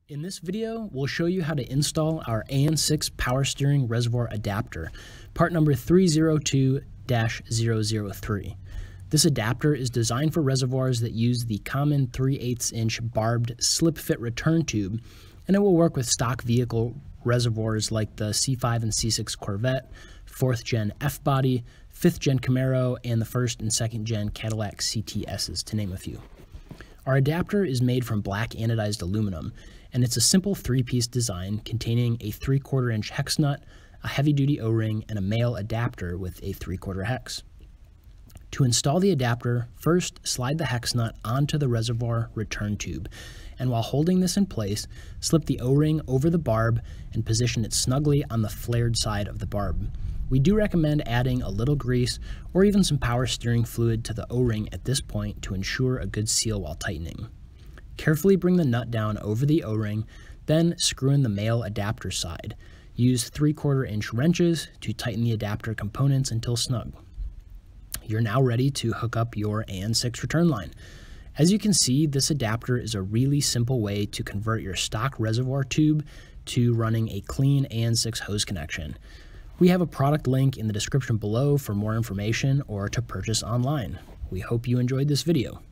In this video, we'll show you how to install our AN6 power steering reservoir adapter, part number 302-003. This adapter is designed for reservoirs that use the common 3/8-inch barbed slip-fit return tube, and it will work with stock vehicle reservoirs like the C5 and C6 Corvette, 4th Gen F-Body, 5th Gen Camaro, and the 1st and 2nd Gen Cadillac CTSs, to name a few. Our adapter is made from black anodized aluminum, and it's a simple three-piece design containing a 3/4 inch hex nut, a heavy-duty O-ring, and a male adapter with a 3/4 hex. To install the adapter, first slide the hex nut onto the reservoir return tube, and while holding this in place, slip the O-ring over the barb and position it snugly on the flared side of the barb. We do recommend adding a little grease or even some power steering fluid to the O-ring at this point to ensure a good seal while tightening. Carefully bring the nut down over the O-ring, then screw in the male adapter side. Use 3/4 inch wrenches to tighten the adapter components until snug. You're now ready to hook up your AN6 return line. As you can see, this adapter is a really simple way to convert your stock reservoir tube to running a clean AN6 hose connection. We have a product link in the description below for more information or to purchase online. We hope you enjoyed this video.